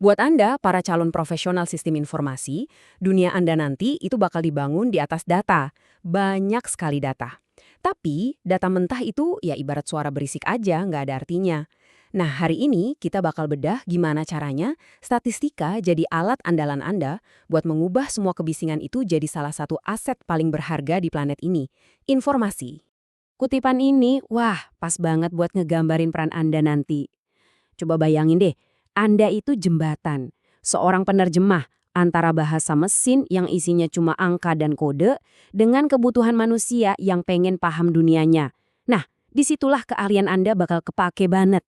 Buat Anda, para calon profesional sistem informasi, dunia Anda nanti itu bakal dibangun di atas data. Banyak sekali data. Tapi, data mentah itu ya ibarat suara berisik aja, nggak ada artinya. Nah, hari ini kita bakal bedah gimana caranya statistika jadi alat andalan Anda buat mengubah semua kebisingan itu jadi salah satu aset paling berharga di planet ini, informasi. Kutipan ini, wah, pas banget buat ngegambarin peran Anda nanti. Coba bayangin deh, Anda itu jembatan, seorang penerjemah antara bahasa mesin yang isinya cuma angka dan kode dengan kebutuhan manusia yang pengen paham dunianya. Nah, disitulah keahlian Anda bakal kepake banget.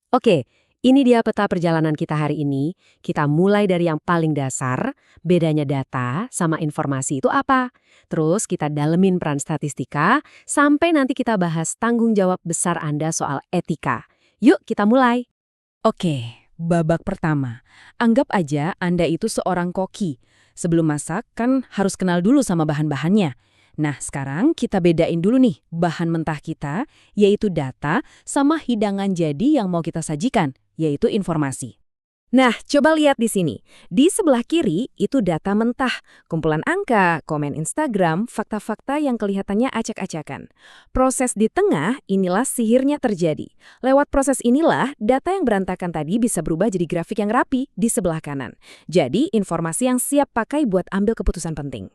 Oke, ini dia peta perjalanan kita hari ini. Kita mulai dari yang paling dasar, bedanya data sama informasi itu apa. Terus kita dalemin peran statistika, sampai nanti kita bahas tanggung jawab besar Anda soal etika. Yuk kita mulai. Oke, babak pertama. Anggap aja Anda itu seorang koki. Sebelum masak kan harus kenal dulu sama bahan-bahannya. Nah, sekarang kita bedain dulu nih bahan mentah kita, yaitu data, sama hidangan jadi yang mau kita sajikan, yaitu informasi. Nah, coba lihat di sini. Di sebelah kiri itu data mentah, kumpulan angka, komen Instagram, fakta-fakta yang kelihatannya acak-acakan. Proses di tengah, inilah sihirnya terjadi. Lewat proses inilah, data yang berantakan tadi bisa berubah jadi grafik yang rapi di sebelah kanan. Jadi, informasi yang siap pakai buat ambil keputusan penting.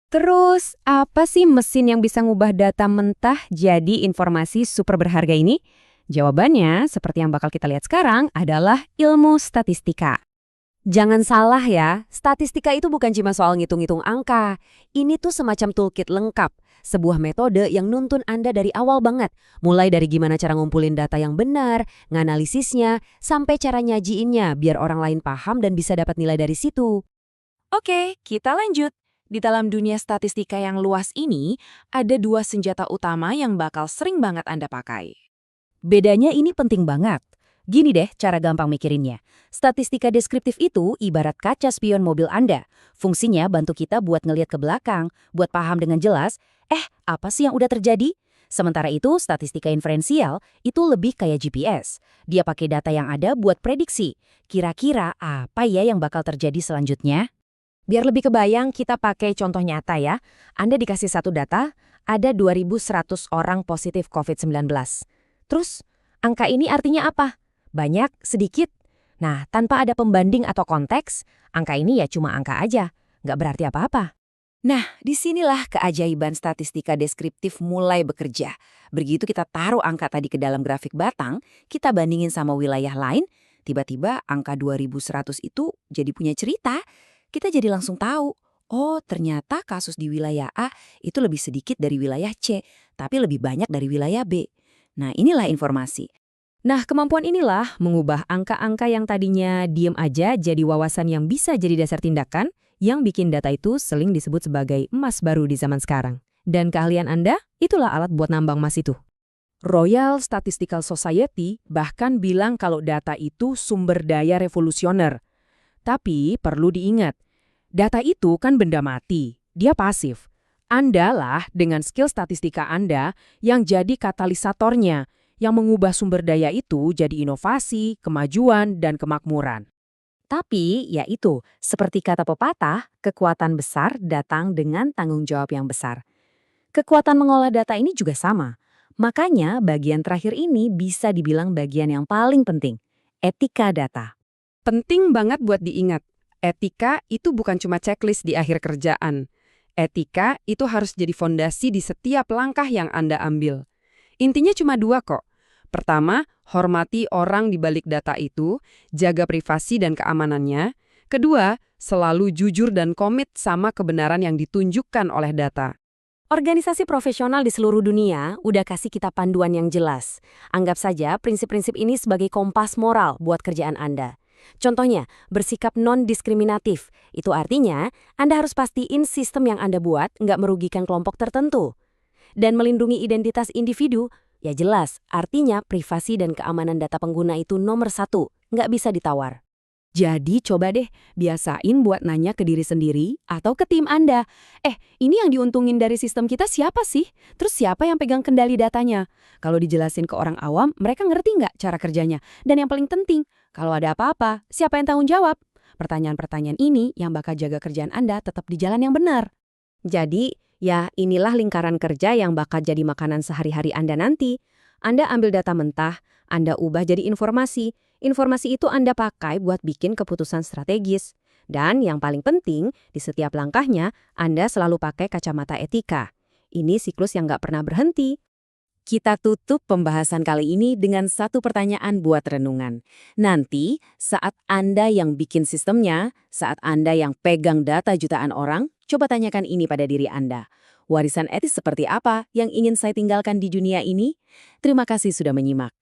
Terus, apa sih mesin yang bisa ngubah data mentah jadi informasi super berharga ini? Jawabannya, seperti yang bakal kita lihat sekarang, adalah ilmu statistika. Jangan salah ya, statistika itu bukan cuma soal ngitung-ngitung angka. Ini tuh semacam toolkit lengkap, sebuah metode yang nuntun Anda dari awal banget. Mulai dari gimana cara ngumpulin data yang benar, nganalisisnya, sampai cara nyajiinnya biar orang lain paham dan bisa dapat nilai dari situ. Oke, kita lanjut. Di dalam dunia statistika yang luas ini, ada dua senjata utama yang bakal sering banget Anda pakai. Bedanya ini penting banget. Gini deh cara gampang mikirinnya. Statistika deskriptif itu ibarat kaca spion mobil Anda. Fungsinya bantu kita buat ngelihat ke belakang, buat paham dengan jelas, apa sih yang udah terjadi? Sementara itu, statistika inferensial itu lebih kayak GPS. Dia pakai data yang ada buat prediksi. Kira-kira apa ya yang bakal terjadi selanjutnya? Biar lebih kebayang, kita pakai contoh nyata ya. Anda dikasih satu data, ada 2.100 orang positif COVID-19. Terus, angka ini artinya apa? Banyak, sedikit? Nah, tanpa ada pembanding atau konteks, angka ini ya cuma angka aja, nggak berarti apa-apa. Nah, disinilah keajaiban statistika deskriptif mulai bekerja. Begitu kita taruh angka tadi ke dalam grafik batang, kita bandingin sama wilayah lain, tiba-tiba angka 2.100 itu jadi punya cerita. Kita jadi langsung tahu, oh ternyata kasus di wilayah A itu lebih sedikit dari wilayah C, tapi lebih banyak dari wilayah B. Nah, inilah informasi. Nah, kemampuan inilah mengubah angka-angka yang tadinya diem aja jadi wawasan yang bisa jadi dasar tindakan yang bikin data itu sering disebut sebagai emas baru di zaman sekarang. Dan keahlian Anda, itulah alat buat nambang emas itu. Royal Statistical Society bahkan bilang kalau data itu sumber daya revolusioner. Tapi perlu diingat, data itu kan benda mati, dia pasif. Anda lah dengan skill statistika Anda yang jadi katalisatornya, yang mengubah sumber daya itu jadi inovasi, kemajuan, dan kemakmuran. Tapi, ya itu, seperti kata pepatah, kekuatan besar datang dengan tanggung jawab yang besar. Kekuatan mengolah data ini juga sama. Makanya, bagian terakhir ini bisa dibilang bagian yang paling penting, etika data. Penting banget buat diingat, etika itu bukan cuma checklist di akhir kerjaan. Etika itu harus jadi fondasi di setiap langkah yang Anda ambil. Intinya cuma dua kok. Pertama, hormati orang di balik data itu, jaga privasi dan keamanannya. Kedua, selalu jujur dan komit sama kebenaran yang ditunjukkan oleh data. Organisasi profesional di seluruh dunia udah kasih kita panduan yang jelas. Anggap saja prinsip-prinsip ini sebagai kompas moral buat kerjaan Anda. Contohnya, bersikap non-diskriminatif. Itu artinya, Anda harus pastiin sistem yang Anda buat nggak merugikan kelompok tertentu. Dan melindungi identitas individu, ya jelas, artinya privasi dan keamanan data pengguna itu nomor satu, nggak bisa ditawar. Jadi coba deh, biasain buat nanya ke diri sendiri atau ke tim Anda. Ini yang diuntungin dari sistem kita siapa sih? Terus siapa yang pegang kendali datanya? Kalau dijelasin ke orang awam, mereka ngerti nggak cara kerjanya? Dan yang paling penting, Kalau ada apa-apa, siapa yang tanggung jawab? Pertanyaan-pertanyaan ini yang bakal jaga kerjaan Anda tetap di jalan yang benar. Jadi, ya inilah lingkaran kerja yang bakal jadi makanan sehari-hari Anda nanti. Anda ambil data mentah, Anda ubah jadi informasi. Informasi itu Anda pakai buat bikin keputusan strategis. Dan yang paling penting, di setiap langkahnya, Anda selalu pakai kacamata etika. Ini siklus yang nggak pernah berhenti. Kita tutup pembahasan kali ini dengan satu pertanyaan buat renungan. Nanti, saat Anda yang bikin sistemnya, saat Anda yang pegang data jutaan orang, coba tanyakan ini pada diri Anda. Warisan etis seperti apa yang ingin saya tinggalkan di dunia ini? Terima kasih sudah menyimak.